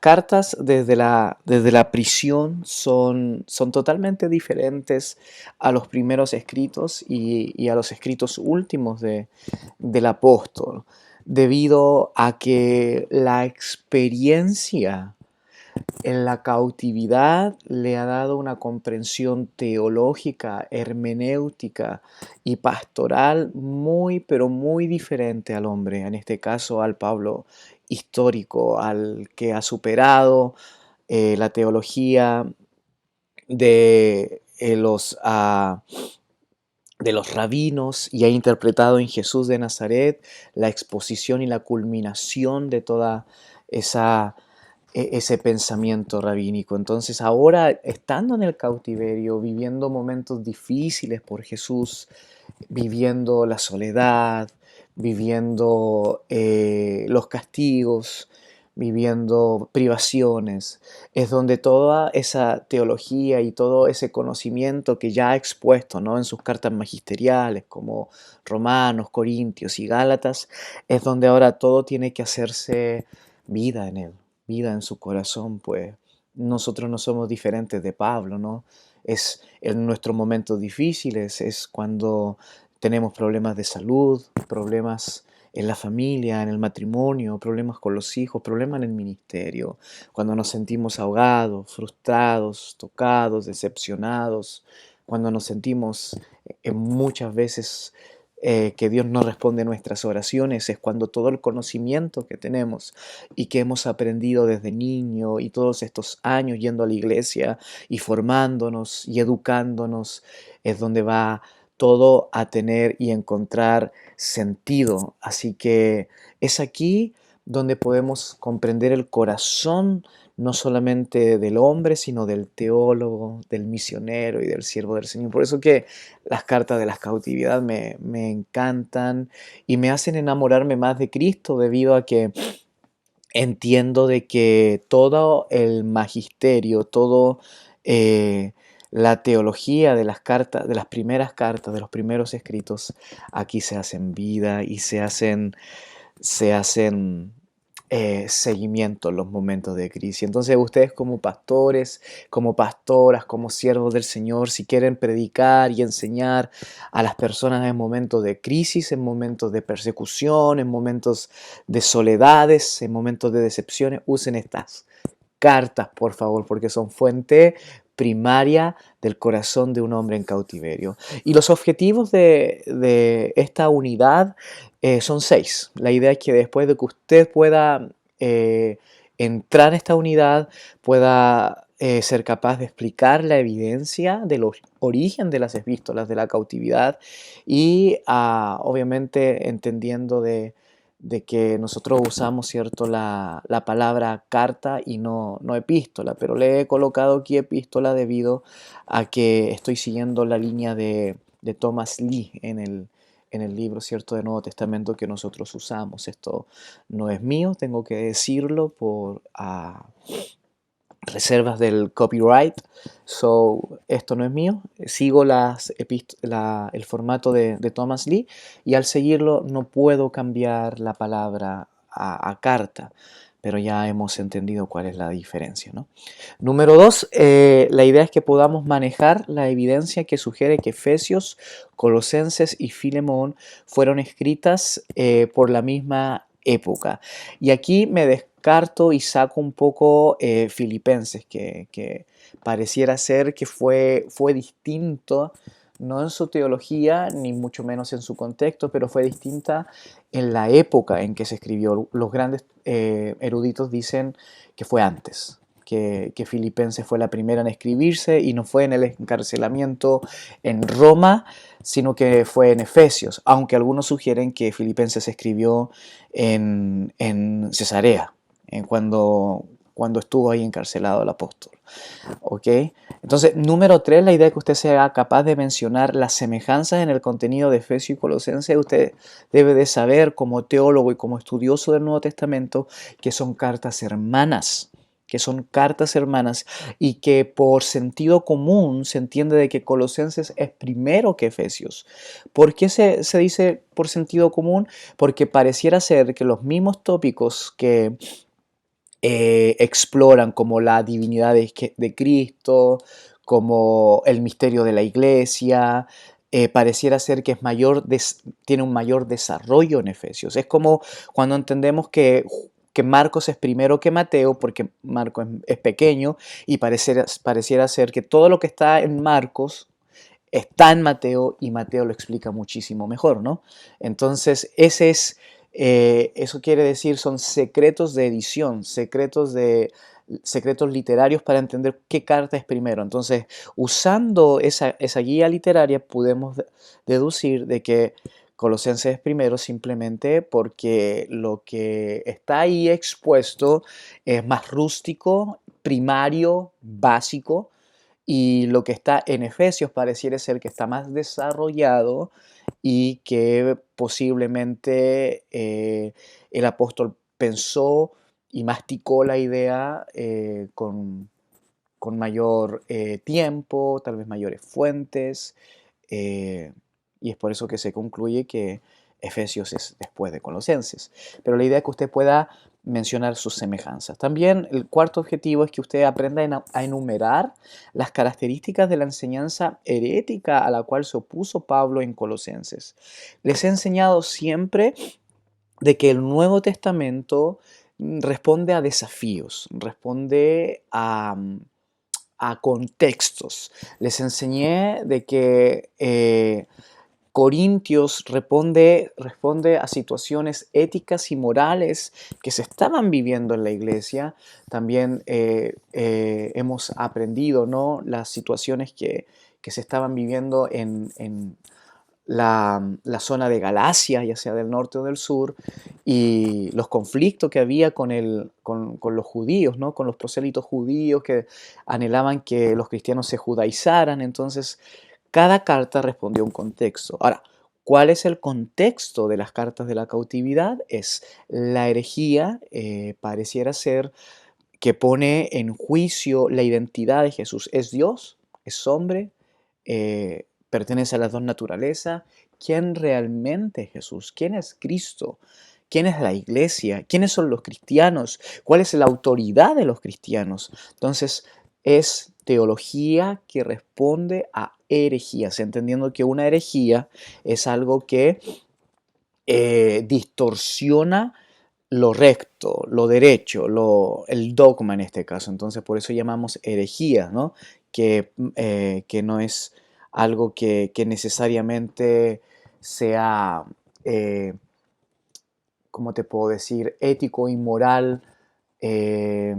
cartas desde la prisión son totalmente diferentes a los primeros escritos y a los escritos últimos del apóstol, debido a que la experiencia en la cautividad le ha dado una comprensión teológica, hermenéutica y pastoral muy, pero muy diferente al hombre, en este caso al Pablo histórico, al que ha superado la teología de de los rabinos y ha interpretado en Jesús de Nazaret la exposición y la culminación de toda esa ese pensamiento rabínico. Entonces ahora, estando en el cautiverio, viviendo momentos difíciles por Jesús, viviendo la soledad, viviendo los castigos, viviendo privaciones, es donde toda esa teología y todo ese conocimiento que ya ha expuesto, ¿no?, en sus cartas magisteriales como Romanos, Corintios y Gálatas, es donde ahora todo tiene que hacerse vida en él, vida en su corazón, pues nosotros no somos diferentes de Pablo, ¿no? Es en nuestros momentos difíciles, es cuando tenemos problemas de salud, problemas en la familia, en el matrimonio, problemas con los hijos, problemas en el ministerio, cuando nos sentimos ahogados, frustrados, tocados, decepcionados, cuando nos sentimos muchas veces que Dios no responde nuestras oraciones, es cuando todo el conocimiento que tenemos y que hemos aprendido desde niño y todos estos años yendo a la iglesia y formándonos y educándonos, es donde va todo a tener y encontrar sentido. Así que es aquí donde podemos comprender el corazón no solamente del hombre, sino del teólogo, del misionero y del siervo del Señor. Por eso que las cartas de la cautividad me encantan y me hacen enamorarme más de Cristo, debido a que entiendo de que todo el magisterio, todo la teología de las cartas, de las primeras cartas, de los primeros escritos, aquí se hacen vida y se hacen seguimiento en los momentos de crisis. Entonces ustedes como pastores, como pastoras, como siervos del Señor, si quieren predicar y enseñar a las personas en momentos de crisis, en momentos de persecución, en momentos de soledades, en momentos de decepciones, usen estas cartas, por favor, porque son fuente primaria del corazón de un hombre en cautiverio. Y los objetivos de esta unidad son 6. La idea es que después de que usted pueda entrar en esta unidad, pueda ser capaz de explicar la evidencia del origen de las epístolas de la cautividad y obviamente entendiendo de que nosotros usamos, ¿cierto?, la palabra carta y no epístola, pero le he colocado aquí epístola debido a que estoy siguiendo la línea de Thomas Lee en el libro, ¿cierto?, de Nuevo Testamento que nosotros usamos. Esto no es mío, tengo que decirlo por reservas del copyright, esto no es mío, sigo el formato de Thomas Lee, y al seguirlo no puedo cambiar la palabra a carta, pero ya hemos entendido cuál es la diferencia, ¿no? Número 2, la idea es que podamos manejar la evidencia que sugiere que Efesios, Colosenses y Filemón fueron escritas por la misma época. Y aquí me descarto y saco un poco Filipenses, que pareciera ser que fue distinto, no en su teología, ni mucho menos en su contexto, pero fue distinta en la época en que se escribió. Los grandes eruditos dicen que fue antes, que Filipenses fue la primera en escribirse y no fue en el encarcelamiento en Roma, sino que fue en Efesios, aunque algunos sugieren que Filipenses se escribió en Cesarea, cuando estuvo ahí encarcelado el apóstol. ¿Ok? Entonces, número 3, la idea es que usted sea capaz de mencionar las semejanzas en el contenido de Efesios y Colosenses. Usted debe de saber, como teólogo y como estudioso del Nuevo Testamento, que son cartas hermanas, y que por sentido común se entiende de que Colosenses es primero que Efesios. ¿Por qué se dice por sentido común? Porque pareciera ser que los mismos tópicos que exploran como la divinidad de Cristo, como el misterio de la iglesia. Pareciera ser que tiene un mayor desarrollo en Efesios. Es como cuando entendemos que Marcos es primero que Mateo, porque Marcos es pequeño, y pareciera ser que todo lo que está en Marcos está en Mateo y Mateo lo explica muchísimo mejor, ¿no? Entonces, eso quiere decir, son secretos de edición, secretos literarios para entender qué carta es primero. Entonces, usando esa guía literaria, podemos deducir de que Colosenses es primero simplemente porque lo que está ahí expuesto es más rústico, primario, básico, y lo que está en Efesios pareciera ser que está más desarrollado y que posiblemente el apóstol pensó y masticó la idea con mayor tiempo, tal vez mayores fuentes, eh, y es por eso que se concluye que Efesios es después de Colosenses. Pero la idea es que usted pueda mencionar sus semejanzas. También el cuarto objetivo es que usted aprenda a enumerar las características de la enseñanza herética a la cual se opuso Pablo en Colosenses. Les he enseñado siempre de que el Nuevo Testamento responde a desafíos, responde a contextos. Les enseñé de que Corintios responde a situaciones éticas y morales que se estaban viviendo en la iglesia. También hemos aprendido, ¿no?, las situaciones que se estaban viviendo en la zona de Galacia, ya sea del norte o del sur, y los conflictos que había con los judíos, ¿no?, con los prosélitos judíos que anhelaban que los cristianos se judaizaran. Entonces, cada carta respondió a un contexto. Ahora, ¿cuál es el contexto de las cartas de la cautividad? Es la herejía, pareciera ser que pone en juicio la identidad de Jesús. ¿Es Dios? ¿Es hombre? ¿Pertenece a las dos naturalezas? ¿Quién realmente es Jesús? ¿Quién es Cristo? ¿Quién es la iglesia? ¿Quiénes son los cristianos? ¿Cuál es la autoridad de los cristianos? Entonces, es teología que responde a herejías, entendiendo que una herejía es algo que distorsiona lo recto, lo derecho, el dogma en este caso. Entonces, por eso llamamos herejía, ¿no? Que no es algo que necesariamente sea, eh, ¿cómo te puedo decir?, ético y moral eh,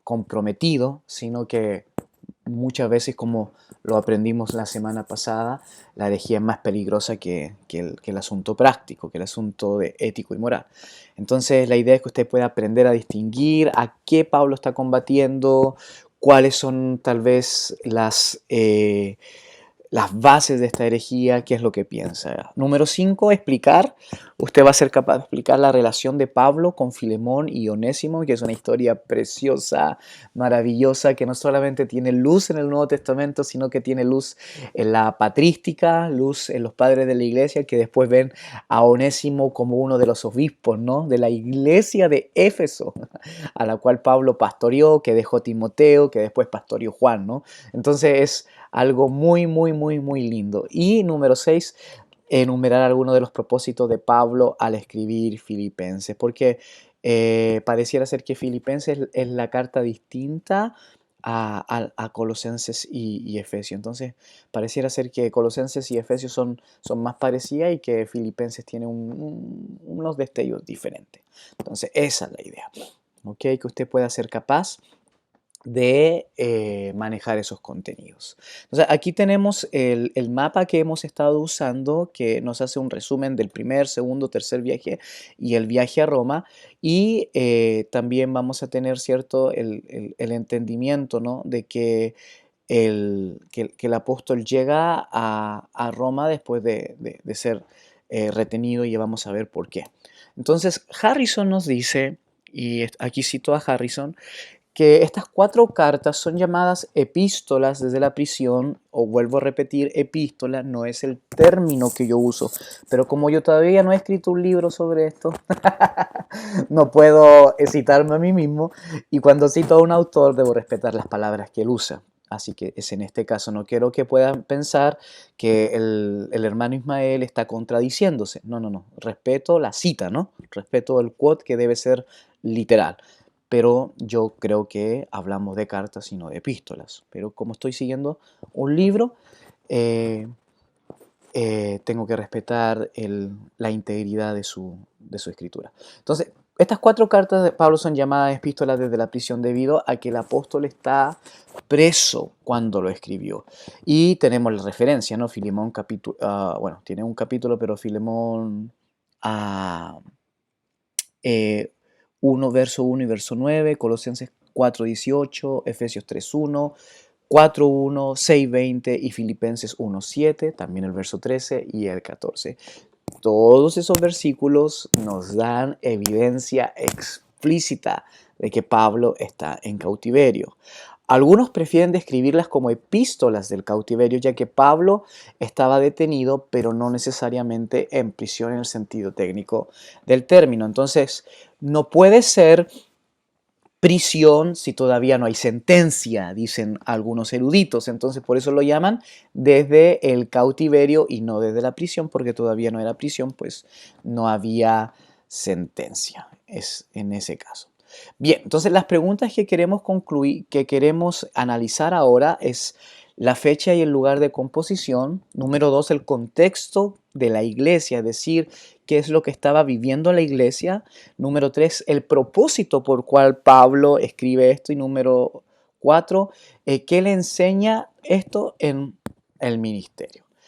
comprometido, sino que muchas veces, como lo aprendimos la semana pasada, la herejía es más peligrosa que el asunto práctico, que el asunto de ético y moral. Entonces, la idea es que usted pueda aprender a distinguir a qué Pablo está combatiendo, cuáles son tal vez las bases de esta herejía, qué es lo que piensa. Número 5, explicar. Usted va a ser capaz de explicar la relación de Pablo con Filemón y Onésimo, que es una historia preciosa, maravillosa, que no solamente tiene luz en el Nuevo Testamento, sino que tiene luz en la patrística, luz en los padres de la iglesia, que después ven a Onésimo como uno de los obispos, ¿no?, de la iglesia de Éfeso, a la cual Pablo pastoreó, que dejó Timoteo, que después pastoreó Juan, ¿no? Entonces es algo muy, muy, muy, muy lindo. Y número 6, enumerar algunos de los propósitos de Pablo al escribir Filipenses, porque pareciera ser que Filipenses es la carta distinta a Colosenses y Efesios. Entonces, pareciera ser que Colosenses y Efesios son más parecidas y que Filipenses tiene unos destellos diferentes. Entonces, esa es la idea. ¿Ok? Que usted pueda ser capaz de manejar esos contenidos. Entonces, aquí tenemos el mapa que hemos estado usando, que nos hace un resumen del primer, segundo, tercer viaje y el viaje a Roma. Y también vamos a tener, ¿cierto?, el entendimiento, ¿no?, de que el apóstol llega a Roma después de ser retenido, y vamos a ver por qué. Entonces, Harrison nos dice, y aquí cito a Harrison, que estas 4 cartas son llamadas epístolas desde la prisión, o vuelvo a repetir, epístola no es el término que yo uso, pero como yo todavía no he escrito un libro sobre esto, no puedo citarme a mí mismo, y cuando cito a un autor debo respetar las palabras que él usa. Así que es en este caso, no quiero que puedan pensar que el hermano Ismael está contradiciéndose. No, no, no. Respeto la cita, ¿no? Respeto el quote que debe ser literal. Pero yo creo que hablamos de cartas y no de epístolas. Pero como estoy siguiendo un libro, eh, tengo que respetar la integridad de su escritura. Entonces, estas 4 cartas de Pablo son llamadas epístolas desde la prisión debido a que el apóstol está preso cuando lo escribió. Y tenemos la referencia, ¿no? Filemón capítulo, bueno, tiene un capítulo, pero Filemón 1, verso 1 y verso 9, Colosenses 4, 18, Efesios 3, 1, 4.1, 6.20 y Filipenses 1.7, también el verso 13 y el 14. Todos esos versículos nos dan evidencia explícita de que Pablo está en cautiverio. Algunos prefieren describirlas como epístolas del cautiverio, ya que Pablo estaba detenido, pero no necesariamente en prisión en el sentido técnico del término. Entonces, no puede ser prisión si todavía no hay sentencia, dicen algunos eruditos. Entonces, por eso lo llaman desde el cautiverio y no desde la prisión, porque todavía no era prisión, pues no había sentencia. Es en ese caso. Bien, entonces las preguntas que queremos concluir, que queremos analizar ahora es la fecha y el lugar de composición. Número 2, el contexto de la iglesia, es decir, qué es lo que estaba viviendo la iglesia. Número 3, el propósito por cual Pablo escribe esto. Y número 4, qué le enseña esto en el ministerio.